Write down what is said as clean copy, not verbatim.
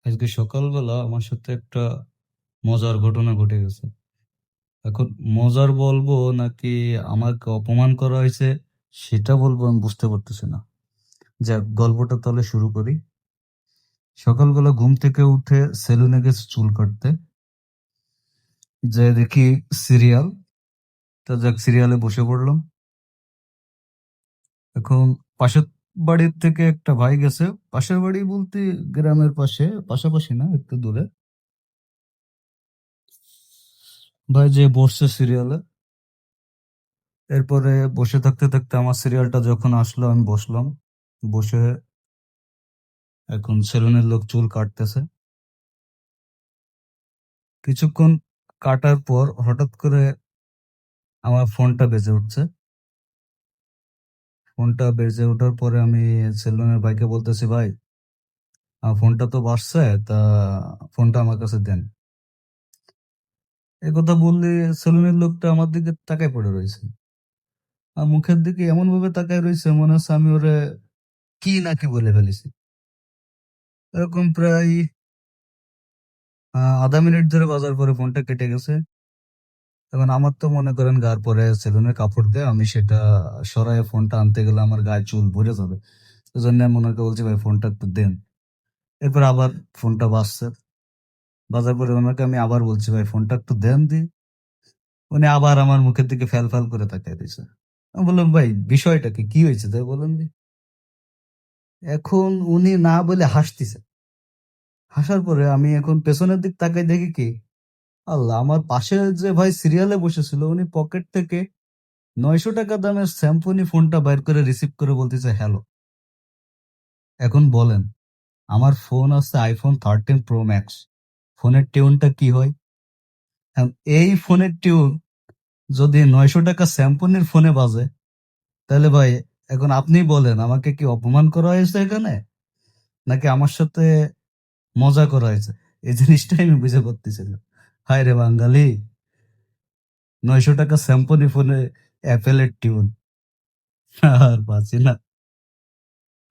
আজকে সকালবেলা আমার সাথে একটা মজার ঘটনা ঘটে গেছে। এখন মজার বলবো নাকি আমাকে অপমান করা হয়েছে সেটা বলবো আমি বুঝতে পারতেছি না। যাক, গল্পটা তাহলে শুরু করি। সকালবেলা ঘুম থেকে উঠে সেলুনে গেছে চুল কাটতে, যে দেখি সিরিয়াল। তা যাক, সিরিয়ালে বসে পড়লাম। এখন পাশের বাড়ির থেকে একটা ভাই গেছে। পাশের বাড়ি বলতে গ্রামের পাশে, পাশাপাশি না, একটু দূরে। ভাই যে বসছে সিরিয়ালে, এরপরে বসে থাকতে থাকতে আমার সিরিয়ালটা যখন আসলো আমি বসলাম। বসে এখন সেলুনের লোক চুল কাটতেছে। কিছুক্ষণ কাটার পর হঠাৎ করে আমার ফোনটা বেজে উঠছে। ফোনটা বেজে ওঠার পরে আমি সেলুনের ভাইকে বলতেছি, ভাই আমার ফোনটা তো বাজছে, তা ফোনটা আমার কাছে দেন। এই কথা বললে সেলুনের লোকটা আমার দিকে তাকায় পড়ে রয়েছে। আর মুখের দিকে এমন ভাবে তাকায় রয়েছে, মনে হচ্ছে আমি ওরে কি নাকি বলে ফেলেছি। এরকম প্রায় আধা মিনিট ধরে বাজার পরে ফোনটা কেটে গেছে। এখন আমার তো মনে করেন গার পরে সেলুনের কাপড় দিয়ে আমি সেটা সরাই ফোনটা আনতে গেলে আমার গায়ে চুল ভরে যাবে। সেজন্য আমি ওনাকে বলছি, ভাই ফোনটা একটু দেন। এরপর আবার ফোনটা বাজছে। বাজার পরে ওনাকে আমি আবার বলছি, ভাই ফোনটা একটু দেন দি। উনি আবার আমার মুখের দিকে ফ্যাল ফ্যাল করে তাকিয়ে দিয়েছে। আমি বললাম, ভাই বিষয়টা কি কি হয়েছে তাই বলেন দি। এখন উনি না বলে হাসতেছে। হাসার পরে আমি এখন পেছনের দিক তাকাই দেখি কি, আল্লাহ, আমার পাশে যে ভাই সিরিয়ালে বসেছিল উনি পকেট থেকে 900 টাকা দামের স্যামসুনি ফোনটা বাইর করে রিসিভ করে বলতেছে হ্যালো। এখন বলেন, আমার ফোন আছে iPhone 13 Pro Max, ফোনের টিউনটা কি হয়? এখন এই ফোনের টিউন যদি 900 টাকা স্যামসুনির ফোনে বাজে, তাহলে ভাই এখন আপনি বলেন আমাকে কি অপমান করা হয়েছে এখানে, নাকি আমার সাথে মজা করা হয়েছে? এই জিনিসটাই আমি বুঝে পারতেছি না। হায় রে বাঙালি, 900 টাকা স্যামসুনি ফোনে অ্যাপেলের টিউন, আর বাঁচি না।